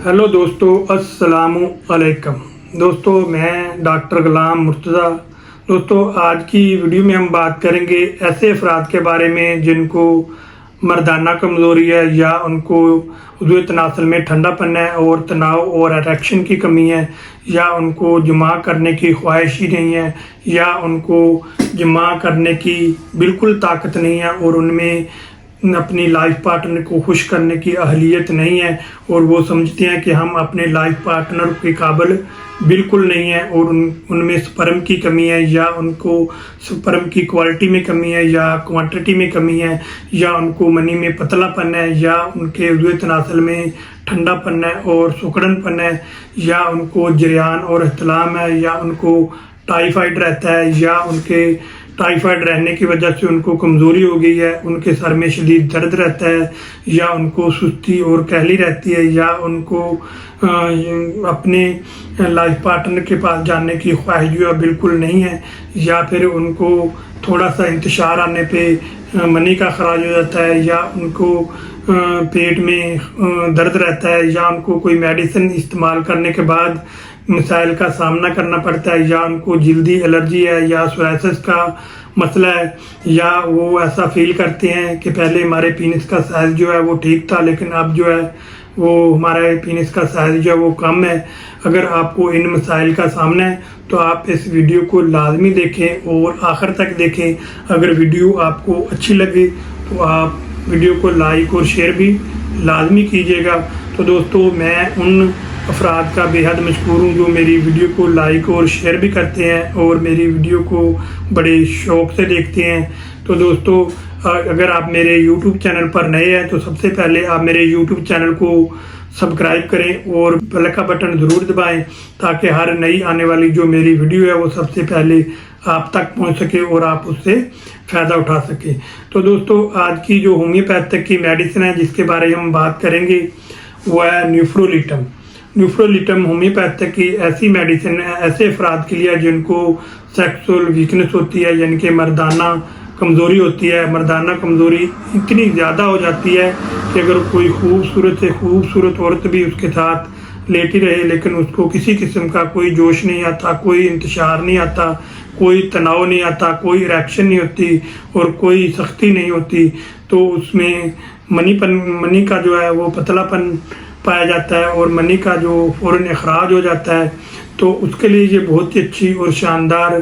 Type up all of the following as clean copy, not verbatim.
Hello दोस्तों, अस्सलामु अलैकुम। दोस्तों, मैं डॉक्टर गुलाम मुर्तज़ा। दोस्तों, आज की वीडियो में हम बात करेंगे ऐसे अफराद के बारे में जिनको मर्दाना कमज़ोरी है या उनको उज़्व तनासुल में ठंडापन है और तनाव और इरेक्शन की कमी है, या उनको जमा करने की ख्वाहिश ही नहीं है, या उनको जमा करने की बिल्कुल ताकत नहीं है और उनमें अपनी लाइफ पार्टनर को खुश करने की अहलियत नहीं है, और वो समझते हैं कि हम अपने लाइफ पार्टनर के काबिल बिल्कुल नहीं है, और उनमें स्पर्म की कमी है, या उनको स्पर्म की क्वालिटी में कमी है, या क्वांटिटी में कमी है, या उनको मनी में पतलापन है, या उनके उज़्व तनासुल में ठंडापन है और सुकड़नपन है, या उनको जरियान और इहतलाम है, या उनको टाइफाइड रहता है, या उनके टाइफाइड रहने की वजह से उनको कमज़ोरी हो गई है, उनके सर में शदीद दर्द रहता है, या उनको सुस्ती और कहली रहती है, या उनको अपने लाइफ पार्टनर के पास जाने की ख्वाहिश जो है बिल्कुल नहीं है, या फिर उनको थोड़ा सा इंतशार आने पे मनी का खराज हो जाता है, या उनको पेट में दर्द रहता है, या उनको कोई मेडिसिन इस्तेमाल करने के बाद मसाइल का सामना करना पड़ता है, या उनको जल्दी एलर्जी है, या सोराइसिस का मसला है, या वो ऐसा फील करते हैं कि पहले हमारे पीनिस का साइज़ जो है वो ठीक था, लेकिन अब जो है वो हमारे पीनिस का साइज़ जो है वो कम है। अगर आपको इन मसाइल का सामना है तो आप इस वीडियो को लाजमी देखें और आखिर तक देखें। अगर वीडियो आपको अच्छी लगे तो आप वीडियो को लाइक और शेयर भी लाजमी कीजिएगा। तो दोस्तों, मैं उन अफराद का बेहद मशकूर हूँ जो मेरी वीडियो को लाइक और शेयर भी करते हैं और मेरी वीडियो को बड़े शौक़ से देखते हैं। तो दोस्तों, अगर आप मेरे YouTube चैनल पर नए हैं तो सबसे पहले आप मेरे YouTube चैनल को सब्सक्राइब करें और बेल का बटन ज़रूर दबाएं, ताकि हर नई आने वाली जो मेरी वीडियो है वो सबसे पहले आप तक पहुंच सके और आप उससे फ़ायदा उठा सकें। तो दोस्तों, आज की जो होम्योपैथिक की मेडिसिन है जिसके बारे में हम बात करेंगे वो है न्यूफ्रोलिटम। न्यूफ्रोलिटम होम्योपैथिक की ऐसी मेडिसिन है ऐसे अफराद के लिए जिनको सेक्सुअल वीकनेस होती है, यानी कि मर्दाना कमज़ोरी होती है। मर्दाना कमज़ोरी इतनी ज़्यादा हो जाती है कि अगर कोई खूबसूरत से खूबसूरत औरत भी उसके साथ लेटी रहे लेकिन उसको किसी किस्म का कोई जोश नहीं आता, कोई इंतशार नहीं आता, कोई तनाव नहीं आता, कोई इरेक्शन नहीं होती और कोई सख्ती नहीं होती, तो उसमें मनी का जो है वो पतलापन पाया जाता है और मनी का जो फ़ौरन अखराज हो जाता है। तो उसके लिए ये बहुत ही अच्छी और शानदार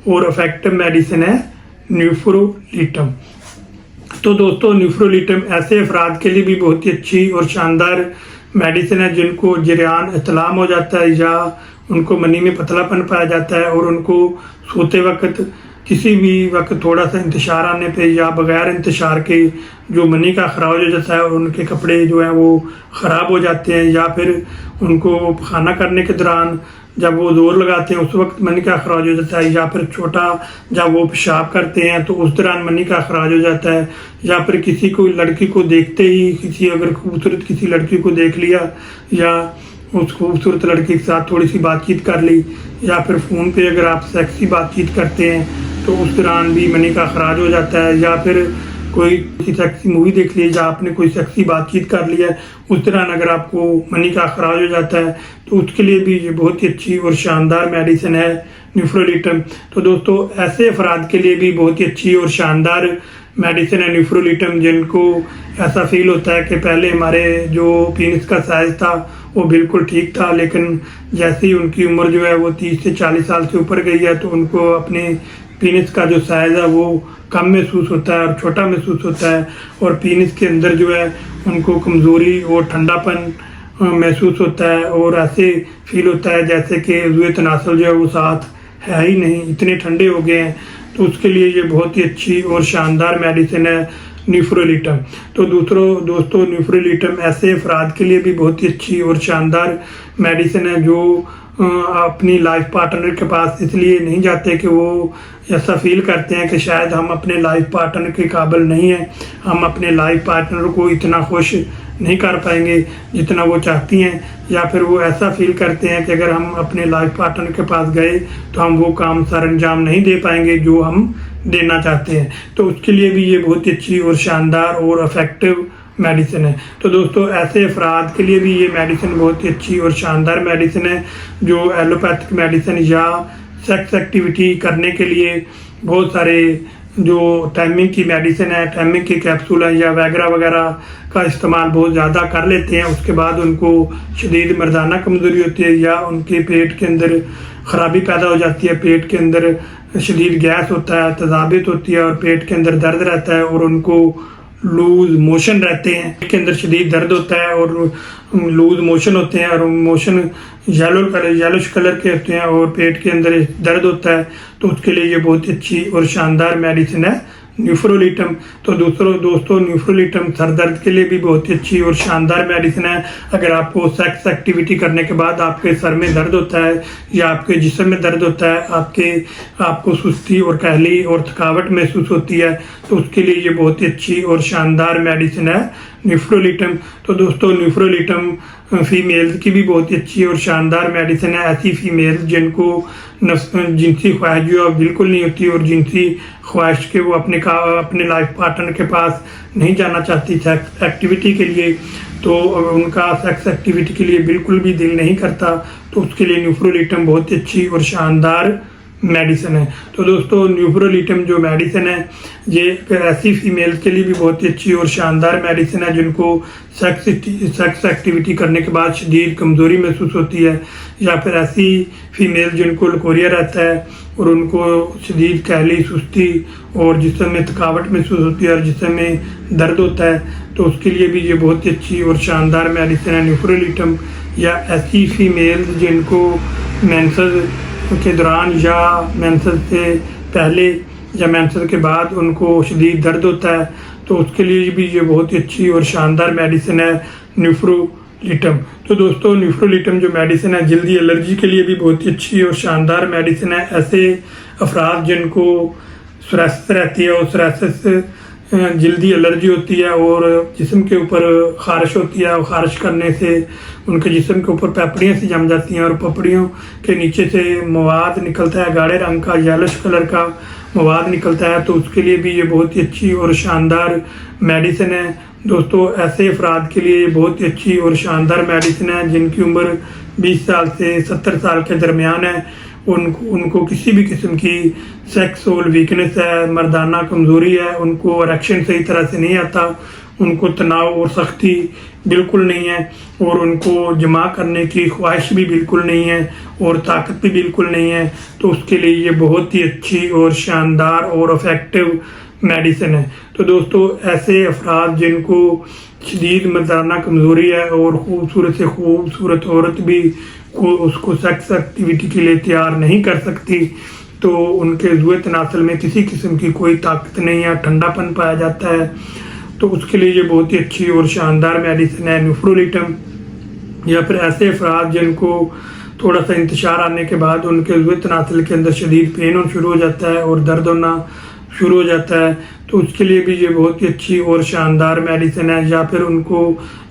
और इफ़ेक्टिव मेडिसिन है न्यूफ्रोलिटम। तो दोस्तों, न्यूफ्रोलिटम ऐसे अफराद के लिए भी बहुत ही अच्छी और शानदार मेडिसिन है जिनको जरियान इतलाम हो जाता है, या उनको मनी में पतलापन पाया जाता है, और उनको सोते वक्त किसी भी वक्त थोड़ा सा इंतशार आने पे या बग़ैर इंतशार के जो मनी का खराज हो जाता है और उनके कपड़े जो हैं वो ख़राब हो जाते हैं, या फिर उनको खाना करने के दौरान जब वो ज़ोर लगाते हैं उस वक्त मनी का खराज हो जाता है, या फिर छोटा जब वो पेशाब करते हैं तो उस दौरान मनी का खराज हो जाता है, या फिर किसी को लड़की को देखते ही किसी अगर खूबसूरत किसी लड़की को देख लिया या उस खूबसूरत लड़की के साथ थोड़ी सी बातचीत कर ली, या फिर फ़ोन पे अगर आप सेक्सी बातचीत करते हैं तो उस दौरान भी मनी का खराज हो जाता है, या फिर कोई सेक्सी मूवी देख ली या आपने कोई सेक्सी बातचीत कर लिया है उस दौरान अगर आपको मनी का खराज हो जाता है तो उसके लिए भी ये बहुत ही अच्छी और शानदार मेडिसिन है न्यूफ्रोलिटम। तो दोस्तों, ऐसे अफराद के लिए भी बहुत ही अच्छी और शानदार मेडिसिन है न्यूफ्रोलिटम जिनको ऐसा फील होता है कि पहले हमारे जो पीनिस का साइज़ था वो बिल्कुल ठीक था, लेकिन जैसे ही उनकी उम्र जो है वो 30 से 40 साल से ऊपर गई है तो उनको अपने पीनिस का जो साइज़ है वो कम महसूस होता है और छोटा महसूस होता है, और पीनिस के अंदर जो है उनको कमज़ोरी और ठंडापन महसूस होता है, और ऐसे फील होता है जैसे कि उज़्व तनासुल जो है वो साथ है ही नहीं, इतने ठंडे हो गए हैं। तो उसके लिए ये बहुत ही अच्छी और शानदार मेडिसिन है न्यूफ्रोलिटम। तो दोस्तों, न्यूफ्रोलिटम ऐसे अफराद के लिए भी बहुत ही अच्छी और शानदार मेडिसिन है जो अपनी लाइफ पार्टनर के पास इसलिए नहीं जाते कि वो ऐसा फील करते हैं कि शायद हम अपने लाइफ पार्टनर के काबिल नहीं हैं, हम अपने लाइफ पार्टनर को इतना खुश नहीं कर पाएंगे जितना वो चाहती हैं, या फिर वो ऐसा फील करते हैं कि अगर हम अपने लाइफ पार्टनर के पास गए तो हम वो काम सर अंजाम नहीं दे पाएंगे जो हम देना चाहते हैं। तो उसके लिए भी ये बहुत ही अच्छी और शानदार और इफ़ेक्टिव मेडिसिन है। तो दोस्तों ऐसे अफराद के लिए भी ये मेडिसिन बहुत ही अच्छी और शानदार मेडिसिन है, जो एलोपैथिक मेडिसिन या सेक्स एक्टिविटी करने के लिए बहुत सारे जो टाइमिंग की मेडिसिन है, टाइमिंग की कैप्सूल है या वगैरह वगैरह का इस्तेमाल बहुत ज़्यादा कर लेते हैं, उसके बाद उनको शदीद मर्दाना कमज़ोरी होती है या उनके पेट के अंदर ख़राबी पैदा हो जाती है, पेट के अंदर शदीद गैस होता है, तजाबियत होती है और पेट के अंदर दर्द रहता है और उनको लूज मोशन रहते हैं, पेट के अंदर शदीद दर्द होता है और लूज मोशन होते हैं और मोशन येलोश कलर के होते हैं और पेट के अंदर दर्द होता है। तो उसके लिए ये बहुत ही अच्छी और शानदार मेडिसिन है न्यूफ्रोलिटम। तो दोस्तों न्यूफ्रोलिटम सर दर्द के लिए भी बहुत ही अच्छी और शानदार मेडिसिन है। अगर आपको सेक्स एक्टिविटी करने के बाद आपके सर में दर्द होता है या आपके जिस्म में दर्द होता है, आपको सुस्ती और कहली और थकावट महसूस होती है, तो उसके लिए ये बहुत ही अच्छी और शानदार मेडिसिन है न्यूफ्रोलिटम। तो दोस्तों न्यूफ्रोलिटम फीमेल्स की भी बहुत ही अच्छी और शानदार मेडिसिन है। ऐसी फीमेल्स जिनको जिनसी ख्वाहिश जो बिल्कुल नहीं होती और जिनसी ख्वाहिश के वो अपने लाइफ पार्टनर के पास नहीं जाना चाहती सेक्स एक्टिविटी के लिए, तो उनका सेक्स एक्टिविटी के लिए बिल्कुल भी दिल नहीं करता, तो उसके लिए न्यूफ्रोलिटम बहुत ही अच्छी और शानदार मेडिसिन है। तो दोस्तों न्यूफ्रोलिटम जो मेडिसिन है ये ऐसी फीमेल के लिए भी बहुत ही अच्छी और शानदार मेडिसिन है जिनको सेक्स एक्टिविटी करने के बाद शदीद कमज़ोरी महसूस होती है, या फिर ऐसी फीमेल जिनको लकोरिया रहता है और उनको शदीद कहली, सुस्ती और जिस्म में थकावट महसूस होती है और जिस्म में दर्द होता है, तो उसके लिए भी ये बहुत ही अच्छी और शानदार मेडिसिन है न्यूफ्रोलिटम। या ऐसी फीमेल जिनको मेंसेस के दौरान या मेंसेस से पहले या मेंसेस के बाद उनको शदीद दर्द होता है, तो उसके लिए भी ये बहुत ही अच्छी और शानदार मेडिसिन है न्यूफ्रोलिटम। तो दोस्तों न्यूफ्रोलिटम जो मेडिसिन है जल्दी एलर्जी के लिए भी बहुत ही अच्छी और शानदार मेडिसिन है। ऐसे अफराद जिनको सोरायसिस रहती है और सोरायसिस जल्दी एलर्जी होती है और जिस्म के ऊपर ख़ारिश होती है और ख़ारिश करने से उनके जिस्म के ऊपर पपड़ियाँ सी जम जाती हैं और पपड़ियों के नीचे से मवाद निकलता है, गाढ़े रंग का येलोश कलर का मवाद निकलता है, तो उसके लिए भी ये बहुत ही अच्छी और शानदार मेडिसिन है। दोस्तों ऐसे अफराद के लिए बहुत ही अच्छी और शानदार मेडिसिन है जिनकी उम्र 20 साल से 70 साल के दरमियान है। उनको किसी भी किस्म की सेक्सुअल वीकनेस है, मर्दाना कमज़ोरी है, उनको इरेक्शन सही तरह से नहीं आता, उनको तनाव और सख्ती बिल्कुल नहीं है और उनको जमा करने की ख्वाहिश भी बिल्कुल नहीं है और ताकत भी बिल्कुल नहीं है, तो उसके लिए ये बहुत ही अच्छी और शानदार और इफ़ेक्टिव मेडिसिन है। तो दोस्तों ऐसे अफराद जिनको शदीद मर्दाना कमज़ोरी है और खूबसूरत से खूबसूरत औरत भी उसको सेक्स एक्टिविटी के लिए तैयार नहीं कर सकती, तो उनके जुए तनासल में किसी किस्म की कोई ताकत नहीं है, ठंडापन पाया जाता है, तो उसके लिए ये बहुत ही अच्छी और शानदार मेडिसिन है न्यूफ्रोलिटम। या फिर ऐसे अफराद जिनको थोड़ा सा इंतशार आने के बाद उनके जुए तनासल के अंदर शदीद पेन होना शुरू हो जाता है और दर्द होना शुरू हो जाता है, तो उसके लिए भी ये बहुत ही अच्छी और शानदार मेडिसिन है। या फिर उनको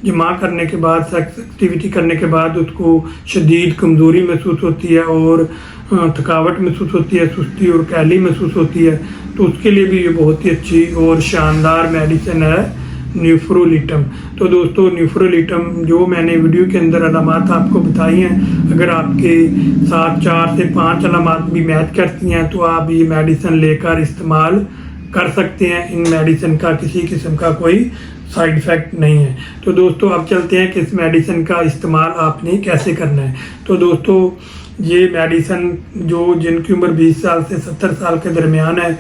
जमा करने के बाद सेक्स एक्टिविटी करने के बाद उसको शदीद कमज़ोरी महसूस होती है और थकावट महसूस होती है, सुस्ती और कहली महसूस होती है, तो उसके लिए भी ये बहुत ही अच्छी और शानदार मेडिसिन है न्यूफ्रोलिटम। तो दोस्तों न्यूफ्रोलिटम जो मैंने वीडियो के अंदर अलामात आपको बताई हैं, अगर आपके साथ 4 से 5 अलामात भी मैच करती हैं तो आप ये मेडिसिन लेकर इस्तेमाल कर सकते हैं। इन मेडिसिन का किसी किस्म का कोई साइड इफ़ेक्ट नहीं है। तो दोस्तों अब चलते हैं कि इस मेडिसिन का इस्तेमाल आपने कैसे करना है। तो दोस्तों ये मेडिसिन जो जिनकी उम्र 20 साल से 70 साल के दरमियान है,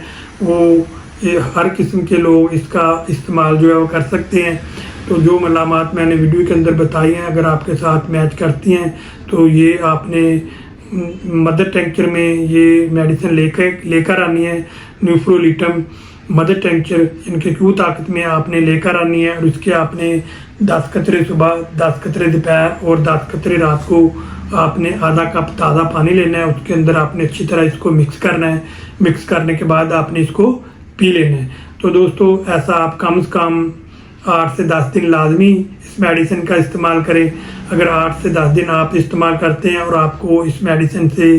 वो ये हर किस्म के लोग इसका इस्तेमाल जो है वो कर सकते हैं। तो जो मलामात मैंने वीडियो के अंदर बताई हैं अगर आपके साथ मैच करती हैं तो ये आपने मदर टेंचर में ये मेडिसिन लेकर आनी है। न्यूफ्रोलिटम मदर टेंचर इनके क्यू ताकत में आपने लेकर आनी है और इसके आपने 10 कतरे सुबह, 10 कतरे दोपहर और 10 कतरे रात को आपने आधा कप ताज़ा पानी लेना है। उसके अंदर आपने अच्छी तरह इसको मिक्स करना है। मिक्स करने के बाद आपने इसको पी लेना है। तो दोस्तों ऐसा आप कम से कम 8 से 10 दिन लाजमी इस मेडिसिन का इस्तेमाल करें। अगर 8 से 10 दिन आप इस्तेमाल करते हैं और आपको इस मेडिसिन से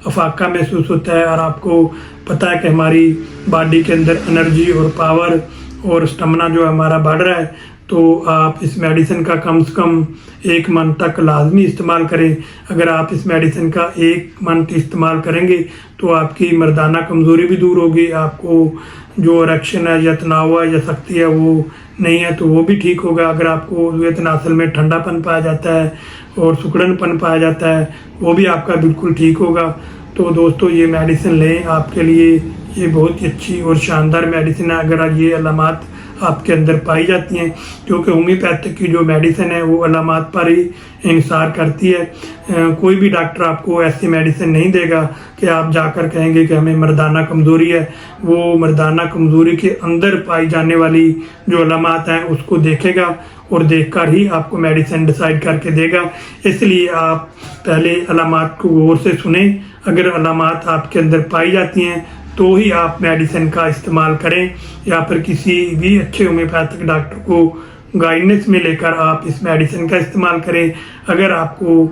अफाका महसूस होता है और आपको पता है कि हमारी बॉडी के अंदर एनर्जी और पावर और स्टमना जो हमारा बढ़ रहा है, तो आप इस मेडिसिन का कम से कम 1 मंथ तक लाजमी इस्तेमाल करें। अगर आप इस मेडिसिन का 1 मंथ इस्तेमाल करेंगे तो आपकी मर्दाना कमज़ोरी भी दूर होगी, आपको जो इरेक्शन है या तनाव है या सख्ती है वो नहीं है तो वो भी ठीक होगा। अगर आपको ज़रूरत नासल में ठंडापन पाया जाता है और सुकड़नपन पाया जाता है वो भी आपका बिल्कुल ठीक होगा। तो दोस्तों ये मेडिसिन लें, आपके लिए ये बहुत ही अच्छी और शानदार मेडिसिन है अगर ये अलामात आपके अंदर पाई जाती हैं, क्योंकि होम्योपैथिक की जो मेडिसिन है वो अलामात पर ही इंसार करती है। कोई भी डॉक्टर आपको ऐसी मेडिसिन नहीं देगा कि आप जाकर कहेंगे कि हमें मर्दाना कमज़ोरी है। वो मर्दाना कमज़ोरी के अंदर पाई जाने वाली जो अलामात हैं उसको देखेगा और देखकर ही आपको मेडिसिन डिसाइड करके देगा। इसलिए आप पहले अलामात को गौर से सुने, अगर अलामात आपके अंदर पाई जाती हैं तो ही आप मेडिसिन का इस्तेमाल करें, या फिर किसी भी अच्छे होम्योपैथिक डॉक्टर को गाइडेंस में लेकर आप इस मेडिसिन का इस्तेमाल करें। अगर आपको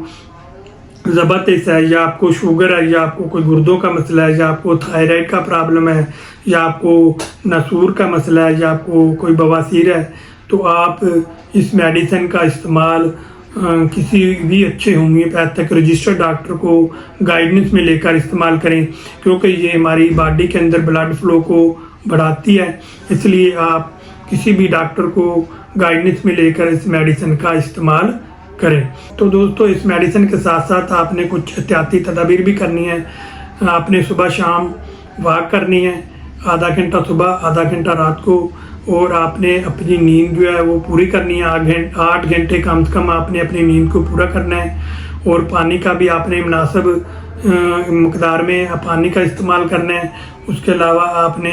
ज़बरदस्त है या आपको शुगर है या आपको कोई गुर्दों का मसला है या आपको थायराइड का प्रॉब्लम है या आपको नसूर का मसला है या आपको कोई बवासीर है तो आप इस मेडिसिन का इस्तेमाल किसी भी अच्छे होम्योपैथिक रजिस्टर्ड डॉक्टर को गाइडेंस में लेकर इस्तेमाल करें, क्योंकि ये हमारी बॉडी के अंदर ब्लड फ्लो को बढ़ाती है। इसलिए आप किसी भी डॉक्टर को गाइडेंस में लेकर इस मेडिसिन का इस्तेमाल करें। तो दोस्तों इस मेडिसिन के साथ साथ आपने कुछ एहतियाती तदाबीर भी करनी है। आपने सुबह शाम वॉक करनी है, आधा घंटा सुबह आधा घंटा रात को, और आपने अपनी नींद जो है वो पूरी करनी है। 8 घंटे कम से कम आपने अपनी नींद को पूरा करना है, और पानी का भी आपने मुनासिब मकदार में पानी का इस्तेमाल करना है। उसके अलावा आपने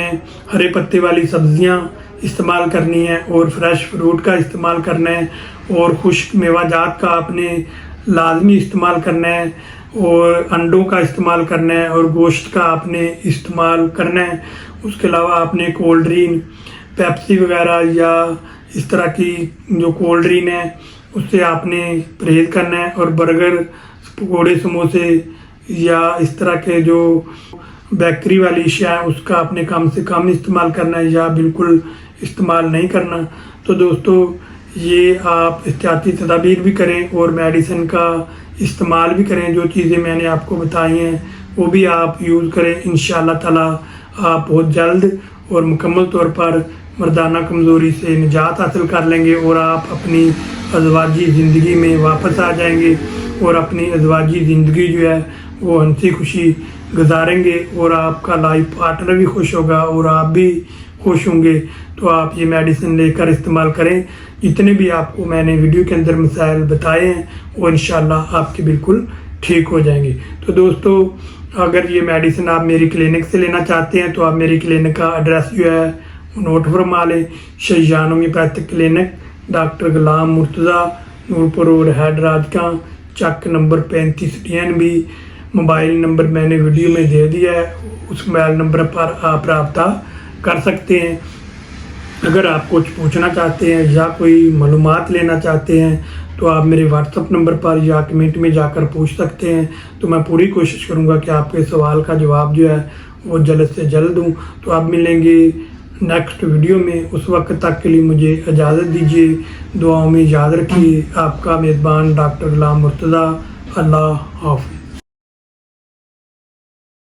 हरे पत्ते वाली सब्जियां इस्तेमाल करनी है और फ्रेश फ्रूट का इस्तेमाल करना है, और खुश्क मेवाजात का आपने लाजमी इस्तेमाल करना है, और अंडों का इस्तेमाल करना है, और गोश्त का आपने इस्तेमाल करना है। उसके अलावा आपने कोल्ड ड्रिंक, पेप्सी वगैरह या इस तरह की जो कोल्ड ड्रिंक है उससे आपने परहेज़ करना है, और बर्गर, पकौड़े, समोसे या इस तरह के जो बेकरी वाली अशिया है उसका आपने कम से कम इस्तेमाल करना है या बिल्कुल इस्तेमाल नहीं करना। तो दोस्तों ये आप एहतियाती तदाबीर भी करें और मेडिसिन का इस्तेमाल भी करें। जो चीज़ें मैंने आपको बताई हैं वो भी आप यूज़ करें। इंशाअल्लाह ताला आप बहुत जल्द और मुकम्मल तौर पर मर्दाना कमज़ोरी से निजात हासिल कर लेंगे, और आप अपनी अज़वाजी ज़िंदगी में वापस आ जाएंगे और अपनी अज़वाजी ज़िंदगी जो है वो हंसी खुशी गुजारेंगे, और आपका लाइफ पार्टनर भी खुश होगा और आप भी खुश होंगे। तो आप ये मेडिसिन लेकर इस्तेमाल करें। जितने भी आपको मैंने वीडियो के अंदर मसाइल बताए हैं वो इंशाअल्लाह आपके बिल्कुल ठीक हो जाएंगे। तो दोस्तों अगर ये मेडिसिन आप मेरी क्लिनिक से लेना चाहते हैं तो आप मेरी क्लिनिक का एड्रेस जो है नोट फरमा लें। शैजान होम्योपैथिक क्लिनिक, डॉक्टर गुलाम मुर्तज़ा, नूरपुर रोड, हेड राजका, चक नंबर 35 DNB। मोबाइल नंबर मैंने वीडियो में दे दिया है, उस मोबाइल नंबर पर आप रब्ता कर सकते हैं। अगर आप कुछ पूछना चाहते हैं या कोई मालूमात लेना चाहते हैं तो आप मेरे व्हाट्सअप नंबर पर या कमेंट में जाकर पूछ सकते हैं। तो मैं पूरी कोशिश करूंगा कि आपके सवाल का जवाब जो है वो जल्द से जल्द दूं। तो आप मिलेंगे नेक्स्ट वीडियो में, उस वक्त तक के लिए मुझे इजाज़त दीजिए। दुआओं में याद रखिए। आपका मेज़बान डॉक्टर गुलाम मुर्तज़ा। अल्लाह हाफ़िज़।